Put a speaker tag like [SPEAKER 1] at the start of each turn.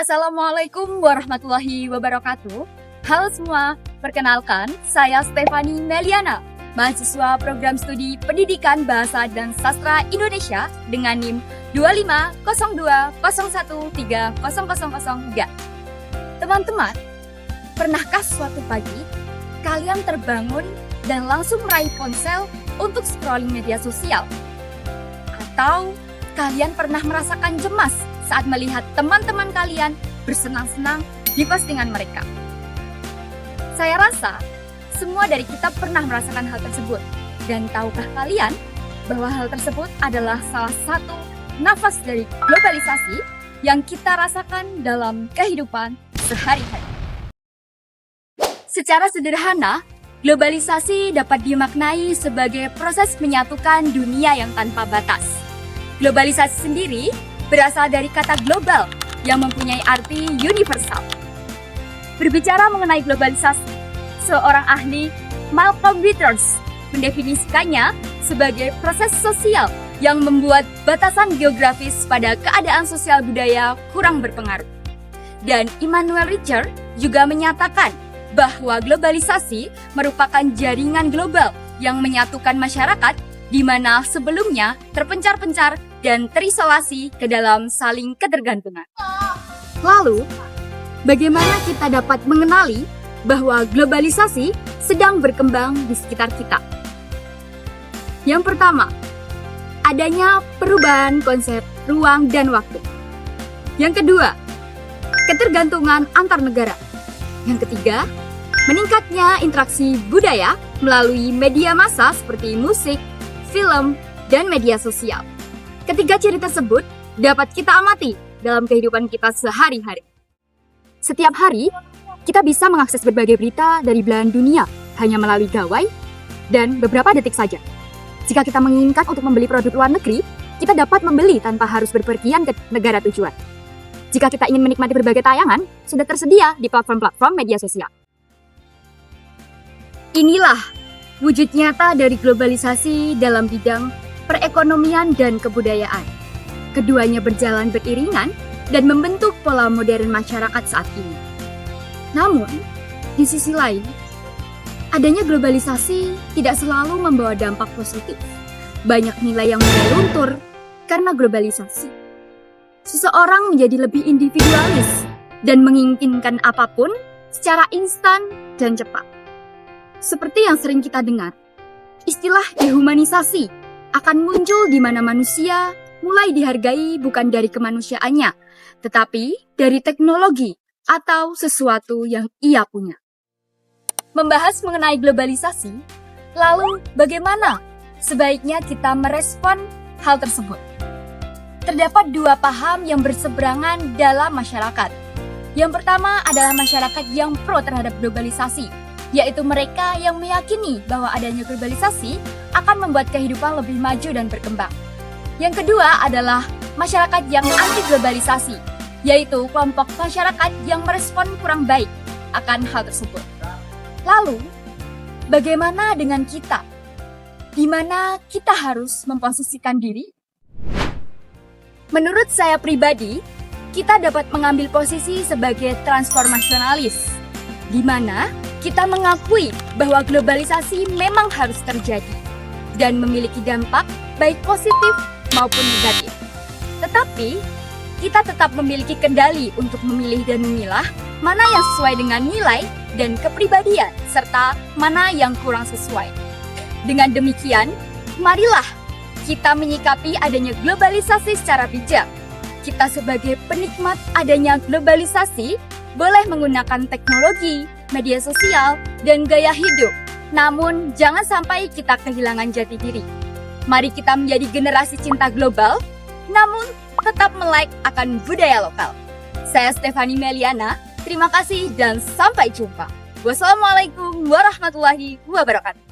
[SPEAKER 1] Assalamualaikum warahmatullahi wabarakatuh. Halo semua, perkenalkan saya Stefani Meliana, mahasiswa program studi Pendidikan Bahasa dan Sastra Indonesia dengan NIM 25010130003. Teman-teman, pernahkah suatu pagi kalian terbangun dan langsung meraih ponsel untuk scrolling media sosial? Atau kalian pernah merasakan cemas saat melihat teman-teman kalian bersenang-senang di postingan mereka? Saya rasa semua dari kita pernah merasakan hal tersebut. Dan tahukah kalian bahwa hal tersebut adalah salah satu nafas dari globalisasi yang kita rasakan dalam kehidupan sehari-hari. Secara sederhana, globalisasi dapat dimaknai sebagai proses menyatukan dunia yang tanpa batas. Globalisasi sendiri berasal dari kata global yang mempunyai arti universal. Berbicara mengenai globalisasi, seorang ahli, Malcolm Withers, mendefinisikannya sebagai proses sosial yang membuat batasan geografis pada keadaan sosial budaya kurang berpengaruh. Dan Immanuel Richer juga menyatakan bahwa globalisasi merupakan jaringan global yang menyatukan masyarakat di mana sebelumnya terpencar-pencar dan terisolasi ke dalam saling ketergantungan. Lalu, bagaimana kita dapat mengenali bahwa globalisasi sedang berkembang di sekitar kita? Yang pertama, adanya perubahan konsep ruang dan waktu. Yang kedua, ketergantungan antar negara. Yang ketiga, meningkatnya interaksi budaya melalui media massa seperti musik, film, dan media sosial. Ketiga ciri tersebut dapat kita amati dalam kehidupan kita sehari-hari. Setiap hari, kita bisa mengakses berbagai berita dari belahan dunia hanya melalui gawai dan beberapa detik saja. Jika kita menginginkan untuk membeli produk luar negeri, kita dapat membeli tanpa harus berpergian ke negara tujuan. Jika kita ingin menikmati berbagai tayangan, sudah tersedia di platform-platform media sosial. Inilah wujud nyata dari globalisasi dalam bidang perekonomian dan kebudayaan. Keduanya berjalan beriringan dan membentuk pola modern masyarakat saat ini. Namun, di sisi lain, adanya globalisasi tidak selalu membawa dampak positif. Banyak nilai yang mulai luntur karena globalisasi. Seseorang menjadi lebih individualis dan menginginkan apapun secara instan dan cepat. Seperti yang sering kita dengar, istilah dehumanisasi akan muncul di mana manusia mulai dihargai bukan dari kemanusiaannya, tetapi dari teknologi atau sesuatu yang ia punya. Membahas mengenai globalisasi, lalu bagaimana sebaiknya kita merespon hal tersebut? Terdapat dua paham yang berseberangan dalam masyarakat. Yang pertama adalah masyarakat yang pro terhadap globalisasi, yaitu mereka yang meyakini bahwa adanya globalisasi akan membuat kehidupan lebih maju dan berkembang. Yang kedua adalah masyarakat yang anti globalisasi, yaitu kelompok masyarakat yang merespon kurang baik akan hal tersebut. Lalu, bagaimana dengan kita? Di mana kita harus memposisikan diri? Menurut saya pribadi, kita dapat mengambil posisi sebagai transformasionalis, di mana kita mengakui bahwa globalisasi memang harus terjadi dan memiliki dampak baik positif maupun negatif. Tetapi, kita tetap memiliki kendali untuk memilih dan memilah mana yang sesuai dengan nilai dan kepribadian, serta mana yang kurang sesuai. Dengan demikian, marilah kita menyikapi adanya globalisasi secara bijak. Kita sebagai penikmat adanya globalisasi boleh menggunakan teknologi, media sosial, dan gaya hidup. Namun, jangan sampai kita kehilangan jati diri. Mari kita menjadi generasi cinta global, namun tetap melek akan budaya lokal. Saya Stefani Meliana, terima kasih dan sampai jumpa. Wassalamualaikum warahmatullahi wabarakatuh.